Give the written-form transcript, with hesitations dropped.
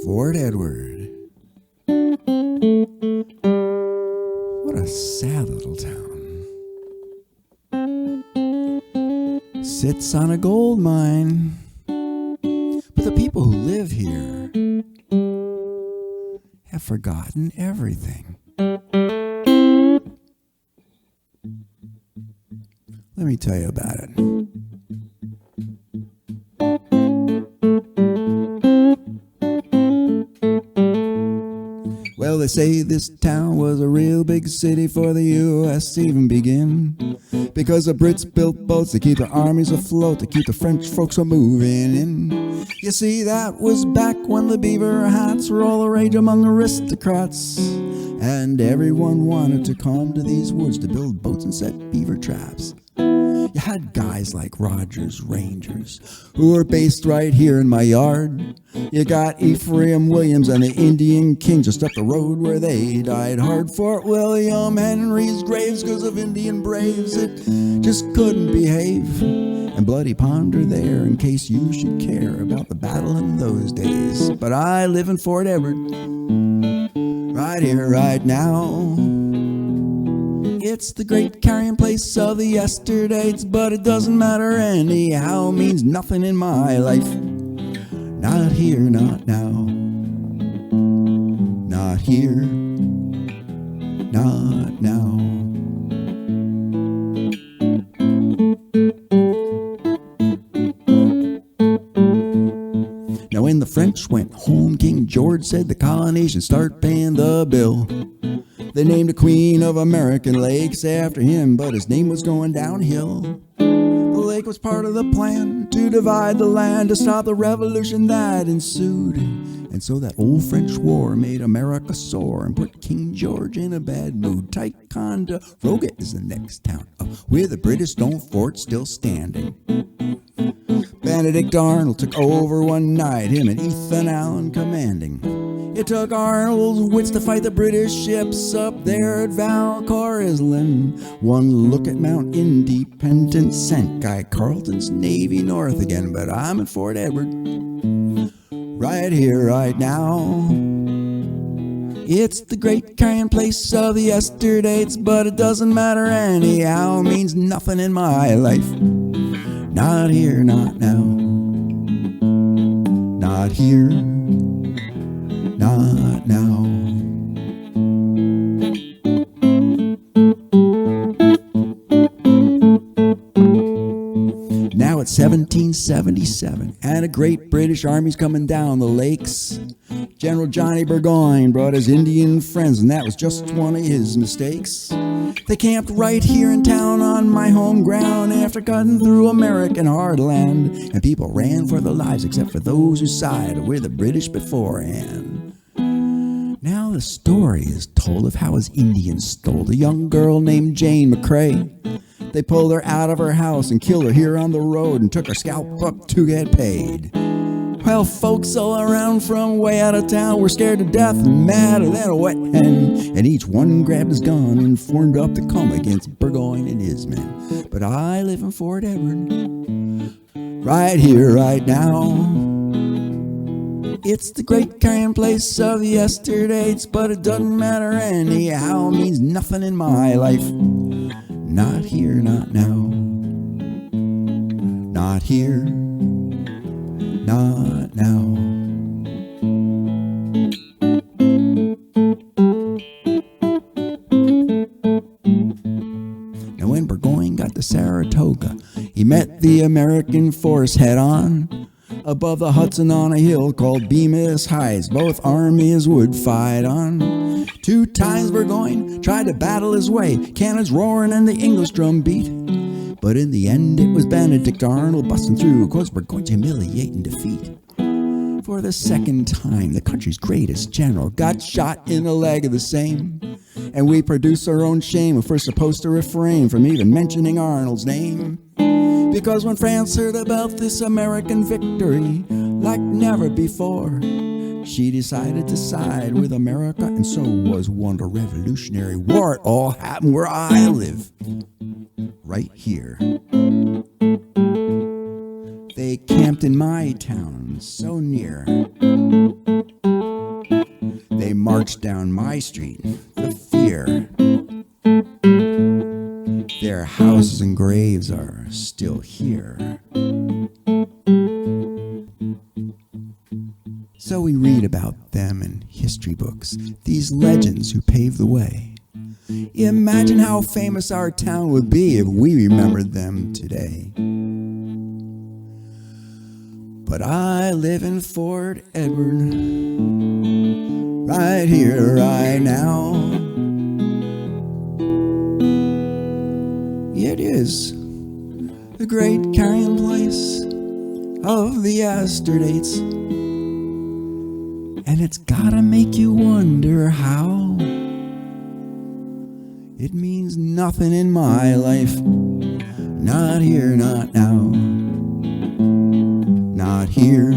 Fort Edward. What a sad little town. Sits on a gold mine. But the people who live here have forgotten everything. Let me tell you about it. Well, they say this town was a real big city for the U.S. to even begin, because the Brits built boats to keep their armies afloat, to keep the French folks from moving in. You see, that was back when the beaver hats were all the rage among aristocrats, and everyone wanted to come to these woods to build boats and set beaver traps. You had guys like Rogers Rangers, who were based right here in my yard. You got Ephraim Williams and the Indian King just up the road where they died hard. Fort William Henry's graves, 'cause of Indian braves that just couldn't behave. And Bloody Pond are there in case you should care about the battle in those days. But I live in Fort Edward, right here, right now. It's the great carrying place of the yesterdays, but it doesn't matter anyhow. Means nothing in my life. Not here, not now. Not here, not now. Now when the French went home, King George said the colony should start paying the bill. They named a Queen of American Lakes after him, but his name was going downhill. The lake was part of the plan to divide the land, to stop the revolution that ensued. And so that old French war made America sore and put King George in a bad mood. Ticonderoga is the next town up, where the British stone fort's still standing. Benedict Arnold took over one night, him and Ethan Allen commanding. It took Arnold's wits to fight the British ships up there at Valcour Island. One look at Mount Independence sent Guy Carleton's Navy north again. But I'm at Fort Edward, right here, right now. It's the great carrying place of the yesterdays, but it doesn't matter anyhow. Means nothing in my life. Not here, not now. Not here, not now. Now it's 1777, and a great British army's coming down the lakes. General Johnny Burgoyne brought his Indian friends, and that was just one of his mistakes. They camped right here in town on my home ground after cutting through American hardland, and people ran for their lives except for those who sided with the British beforehand. Now the story is told of how his Indians stole a young girl named Jane McCrea. They pulled her out of her house and killed her here on the road and took her scalp up to get paid. Well, folks all around from way out of town were scared to death and madder than a wet hen, and each one grabbed his gun and formed up to come against Burgoyne and his men. But I live in Fort Edward, right here, right now. It's the great carrying place of the yesterdays, but it doesn't matter anyhow. Means nothing in my life. Not here, not now. Not here, not now. Now when Burgoyne got to Saratoga, he met the American force head on. Above the Hudson on a hill called Bemis Heights, both armies would fight on. 2 times Burgoyne tried to battle his way, cannons roaring and the English drum beat. But in the end it was Benedict Arnold busting through, 'cause Burgoyne's humiliating defeat. For the second time, the country's greatest general got shot in the leg of the same. And we produce our own shame if we're supposed to refrain from even mentioning Arnold's name. Because when France heard about this American victory, like never before, she decided to side with America, and so was won the Revolutionary War. It all happened where I live, right here. They camped in my town, so near. march down my street, the fear. Their houses and graves are still here. So we read about them in history books, these legends who paved the way. Imagine how famous our town would be if we remembered them today. But I live in Fort Edward, right here, right now. It is the great carrying place of the yesterdays, and it's gotta make you wonder how. It means nothing in my life, not here, not now, not here.